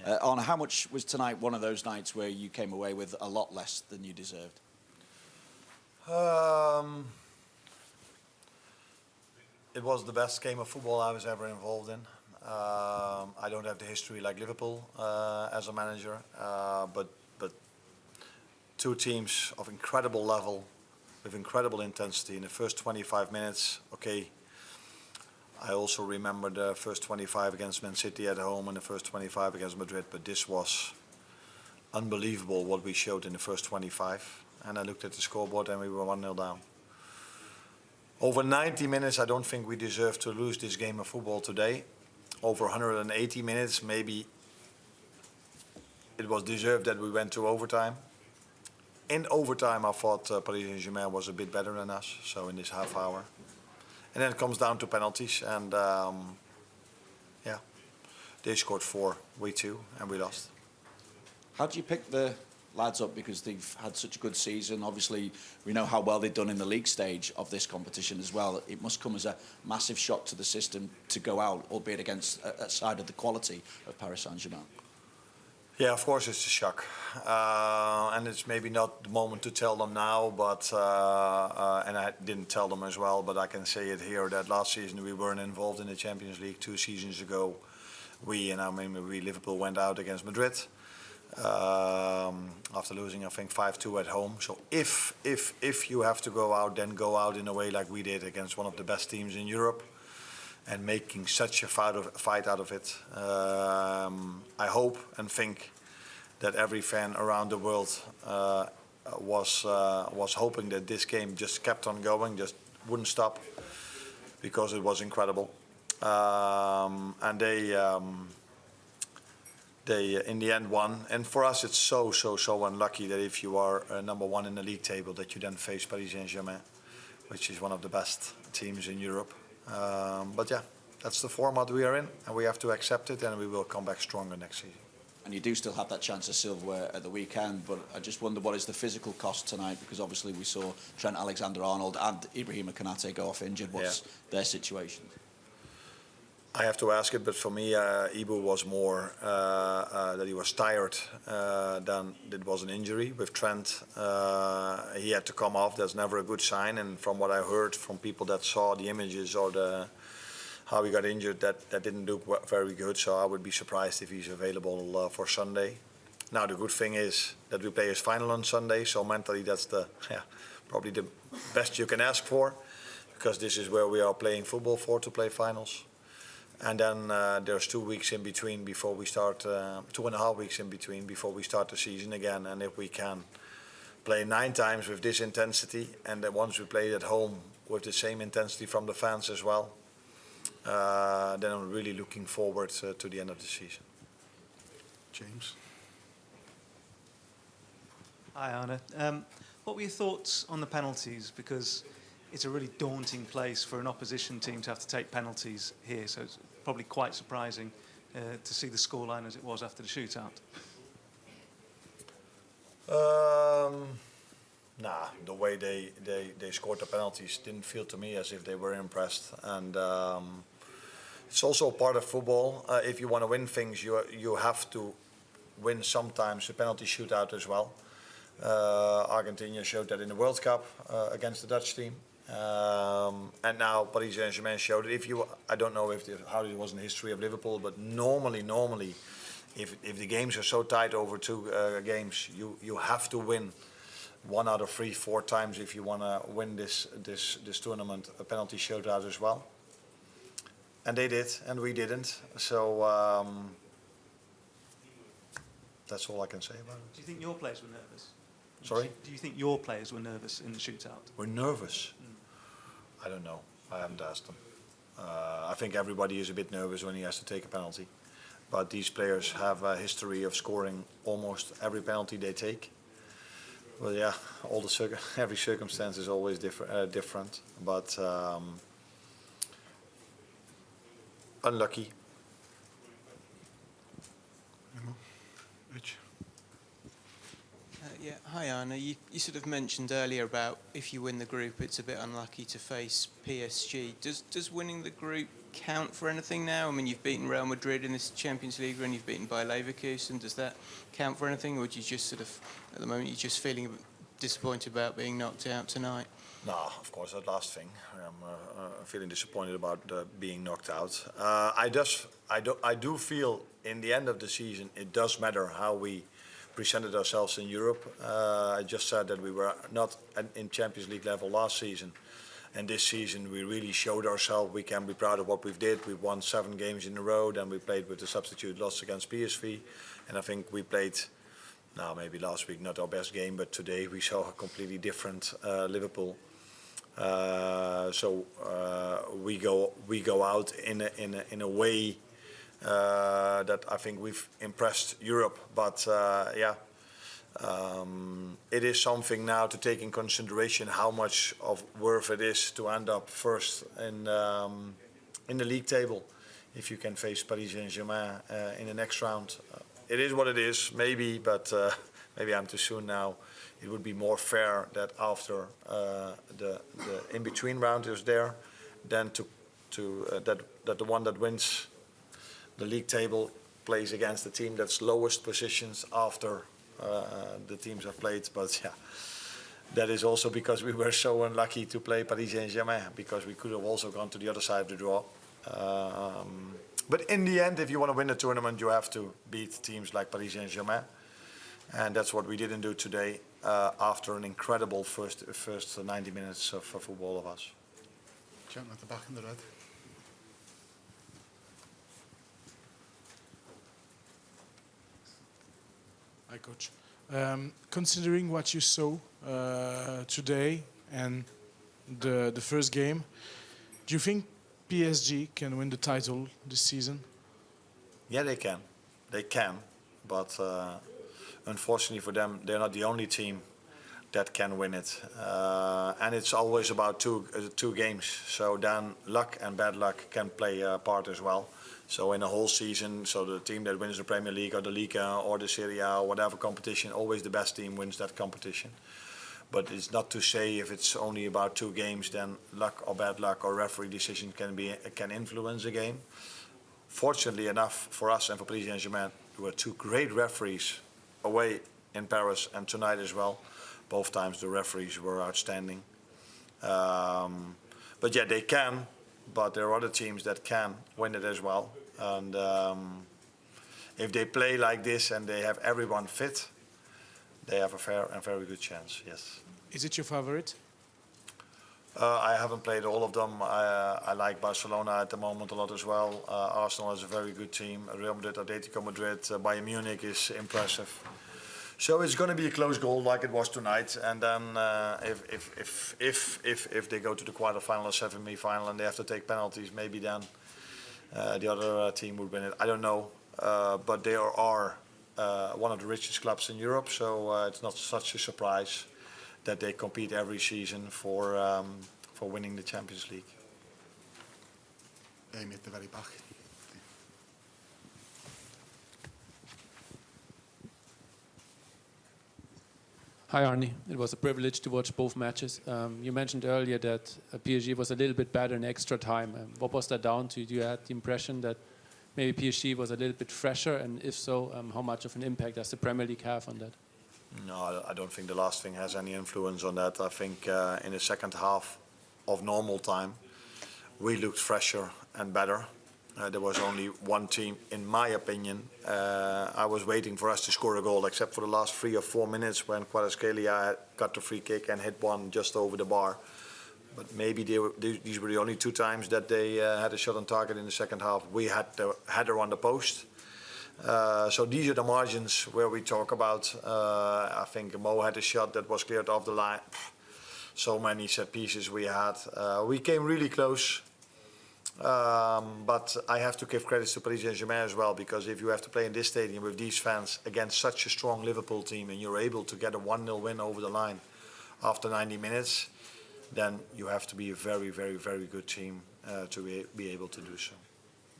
Arne, how much was tonight one of those nights where you came away with a lot less than you deserved? It was the best game of football I was ever involved in. I don't have the history like Liverpool as a manager, but two teams of incredible level with incredible intensity in the first 25 minutes. Okay, I also remember the first 25 against Man City at home and the first 25 against Madrid, but this was unbelievable what we showed in the first 25. And I looked at the scoreboard and we were 1-0 down. Over 90 minutes, I don't think we deserve to lose this game of football today. Over 180 minutes, maybe it was deserved that we went to overtime. In overtime, I thought Paris Saint-Germain was a bit better than us, so in this half hour. And then it comes down to penalties, and yeah, they scored 4, we 2, and we lost. How do you pick the lads up, because they've had such a good season? Obviously, we know how well they've done in the league stage of this competition as well. It must come as a massive shock to the system to go out, albeit against a side of the quality of Paris Saint-Germain. Yeah, of course it's a shock. And it's maybe not the moment to tell them now, but and I didn't tell them as well, but I can say it here that last season we weren't involved in the Champions League. 2 seasons ago, we Liverpool went out against Madrid after losing, I think, 5-2 at home. So if you have to go out, then go out in a way like we did against one of the best teams in Europe, and making such a fight out of it. I hope and think that every fan around the world was hoping that this game just kept on going, just wouldn't stop, because it was incredible. And they in the end won. And for us, it's so unlucky that if you are number 1 in the league table, that you then face Paris Saint-Germain, which is one of the best teams in Europe. But yeah, that's the format we are in, and we have to accept it, and we will come back stronger next season. And you do still have that chance of silverware at the weekend, but I just wonder, what is the physical cost tonight? Because obviously we saw Trent Alexander-Arnold and Ibrahima Konate go off injured. What's their situation? I have to ask it, but for me, Ibu was more that he was tired than it was an injury. With Trent, he had to come off. That's never a good sign. And from what I heard from people that saw the images or how he got injured, that didn't look very good. So I would be surprised if he's available for Sunday. Now the good thing is that we play his final on Sunday, so mentally that's probably the best you can ask for, because this is where we are playing football for, to play finals. And then there's 2 weeks in between before we start, 2.5 weeks in between before we start the season again. And if we can play 9 times with this intensity, and then once we play at home with the same intensity from the fans as well, then I'm really looking forward to the end of the season. James? Hi, Arne. What were your thoughts on the penalties? Because it's a really daunting place for an opposition team to have to take penalties here, so it's probably quite surprising to see the scoreline as it was after the shootout. Nah, the way they scored the penalties didn't feel to me as if they were impressed. And it's also part of football. If you want to win things, you have to win sometimes the penalty shootout as well. Argentina showed that in the World Cup against the Dutch team. And now Paris Saint-Germain showed it. I don't know how it was in the history of Liverpool, but normally, if the games are so tight over 2 games, you have to win 1 out of 3, 4 times if you want to win this tournament, a penalty shootout as well. And they did, and we didn't. So that's all I can say about it. Do you think your players were nervous? Sorry? Do you think your players were nervous in the shootout? We're nervous? I don't know. I haven't asked them. I think everybody is a bit nervous when he has to take a penalty. But these players have a history of scoring almost every penalty they take. Well, yeah, every circumstance is always different. But unlucky. Rich? Yeah, hi Arne. You sort of mentioned earlier about if you win the group, it's a bit unlucky to face PSG. Does winning the group count for anything now? I mean, you've beaten Real Madrid in this Champions League run, you've beaten Bayer Leverkusen. Does that count for anything, or do you just sort of, at the moment, you're just feeling a bit disappointed about being knocked out tonight? No, of course, that last thing. I'm feeling disappointed about being knocked out. I do feel in the end of the season it does matter how we presented ourselves in Europe. I just said that we were not in Champions League level last season. And this season we really showed ourselves. We can be proud of what we've did. We won 7 games in a row. Then we played with the substitute loss against PSV. And I think we played, now maybe last week not our best game, but today we saw a completely different Liverpool. So we go out in a way that I think we've impressed Europe. But yeah. It is something now to take in consideration how much of worth it is to end up first in the league table if you can face Paris Saint-Germain in the next round. It is what it is, maybe, but maybe I'm too soon now. It would be more fair that after the in-between round is there, than that the one that wins the league table plays against the team that's lowest positions after the teams have played. But yeah, that is also because we were so unlucky to play Paris Saint-Germain, because we could have also gone to the other side of the draw. But in the end, if you want to win a tournament, you have to beat teams like Paris Saint-Germain. And that's what we didn't do today after an incredible first 90 minutes of football of us. Jump at the back in the red. Hi, Coach. Considering what you saw today and the first game, do you think PSG can win the title this season? Yeah, they can. They can. But unfortunately for them, they're not the only team that can win it. And it's always about two games. So then luck and bad luck can play a part as well. So in a whole season, so the team that wins the Premier League or the Liga or the Serie A or whatever competition, always the best team wins that competition. But it's not to say if it's only about 2 games, then luck or bad luck or referee decision can influence a game. Fortunately enough for us and for Paris Saint-Germain, there were 2 great referees away in Paris and tonight as well. Both times the referees were outstanding. But yeah, they can. But there are other teams that can win it as well. And if they play like this and they have everyone fit, they have a fair and very good chance, yes. Is it your favorite? I haven't played all of them. I like Barcelona at the moment a lot as well. Arsenal is a very good team. Real Madrid, Atletico Madrid, Bayern Munich is impressive. So it's going to be a close goal like it was tonight. And then if they go to the quarterfinal or semi-final and they have to take penalties, maybe then the other team would win it. I don't know. But they are one of the richest clubs in Europe, so it's not such a surprise that they compete every season for winning the Champions League. Aim at the very back. Hi Arne, it was a privilege to watch both matches. You mentioned earlier that PSG was a little bit better in extra time. What was that down to? Do you have the impression that maybe PSG was a little bit fresher, and if so, how much of an impact does the Premier League have on that? No, I don't think the last thing has any influence on that. I think in the second half of normal time, we looked fresher and better. There was only one team, in my opinion. I was waiting for us to score a goal, except for the last 3 or 4 minutes when Kvaratskhelia got the free kick and hit one just over the bar. But maybe these were the only 2 times that they had a shot on target in the second half. We had the header on the post. So these are the margins where we talk about. I think Mo had a shot that was cleared off the line. So many set pieces we had. We came really close. But I have to give credit to Paris Saint-Germain as well, because if you have to play in this stadium with these fans against such a strong Liverpool team and you're able to get a 1-0 win over the line after 90 minutes, then you have to be a very, very, very good team to be able to do so.